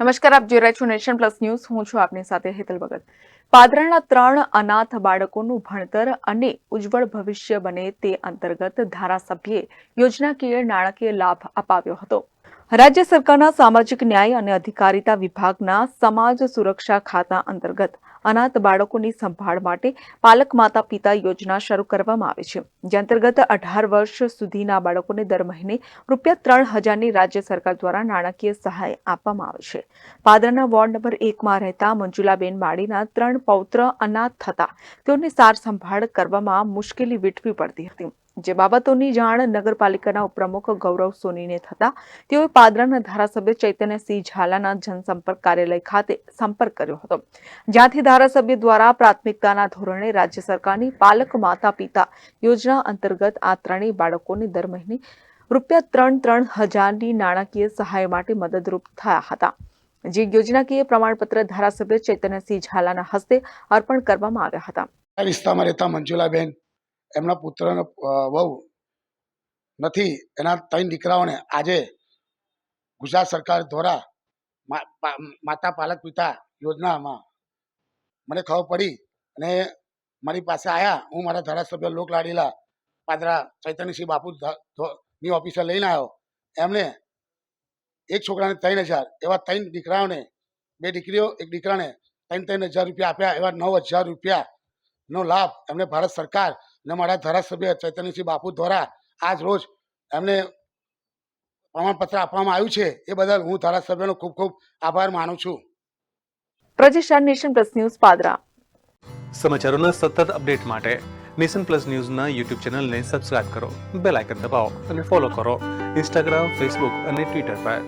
નમસ્કાર, આપ જોઈ રહ્યા છો નેશન પ્લસ ન્યૂઝ. હું છું આપની સાથે હેતલ ભગત. પાદરાના 3 અનાથ બાળકોનું ભણતર અને ઉજ્જવળ ભવિષ્ય બને તે અંતર્ગત ધારાસભ્યે યોજનાકીય નાણાકીય લાભ અપાવ્યો હતો. રાજ્ય સરકારના સામાજિક ન્યાય અને અધિકારિતા વિભાગના સમાજ સુરક્ષા ખાતા અંતર્ગત અનાથ બાળકોની સંભાળ માટે પાલક માતા પિતા યોજના શરૂ કરવામાં આવી છે, જે અંતર્ગત 18 વર્ષ સુધીના બાળકોને દર મહિને ₹3,000ની રાજ્ય સરકાર દ્વારા નાણાકીય સહાય આપવામાં આવે છે. પાદરાના વોર્ડ નંબર 1માં રહેતા મંજુલાબેન માળીના 3 પૌત્ર અનાથ થતા તેઓની સાર સંભાળ કરવામાં મુશ્કેલી વેઠવી પડતી હતી, જે બાબતોની જાણ નગરપાલિકાના ઉપપ્રમુખ ગૌરવ સોનીને થતા તેઓએ પાદરાના ધારાસભ્ય ચૈતન્યસિંહ ઝાલાના જનસંપર્ક કાર્યાલય ખાતે સંપર્ક કર્યો હતો, જ્યાંથી ધારાસભ્ય દ્વારા પ્રાથમિકતાના ધોરણે રાજ્ય સરકારની પાલક માતા પિતા યોજના અંતર્ગત આ ત્રણેય બાળકોને દર મહિને ₹3,000ની નાણાકીય સહાય માટે મદદરૂપ થયા હતા, જે યોજનાકીય પ્રમાણપત્ર ધારાસભ્ય ચૈતન્યસિંહ ઝાલાના હસ્તે અર્પણ કરવામાં આવ્યા હતા. આ વિસ્તારમાં રહેતા મંજુલાબેન એમના પુત્રનો વહુ નથી, એના 3 દીકરાઓને આજે ગુજરાત સરકાર દ્વારા માતા પાલક પિતા યોજનામાં મને ખબર પડી અને મારી પાસે આવ્યા. હું મારા ધારાસભ્ય લોકલાડીલા પાદરા ચૈતન્યસિંહ બાપુની ઓફિસે લઈને આવ્યો. એમને એક છોકરાને 3,000, એવા 3 દીકરાઓને, 2 દીકરીઓ, 1 દીકરાને 3,000 રૂપિયા આપ્યા. એવા 9,000 રૂપિયાનો લાભ એમને ભારત સરકાર અને મારા ધારાસભ્ય ચૈતન્યસિંહ બાપુ દ્વારા આજ રોજ એમને પ્રમાણપત્ર આપવામાં આવ્યું છે. એ બદલ હું ધારાસભ્યનો ખૂબ ખૂબ આભાર માનું છું. પ્રતિષ્ઠા નેશન પ્લસ ન્યૂઝ પાદરા. સમાચારોના સતત અપડેટ માટે નેશન પ્લસ ન્યૂઝના યુટ્યુબ ચેનલને સબસ્ક્રાઇબ કરો, બેલ આઇકન દબાવો અને ફોલો કરો ઇન્સ્ટાગ્રામ, ફેસબુક અને ટ્વિટર પર.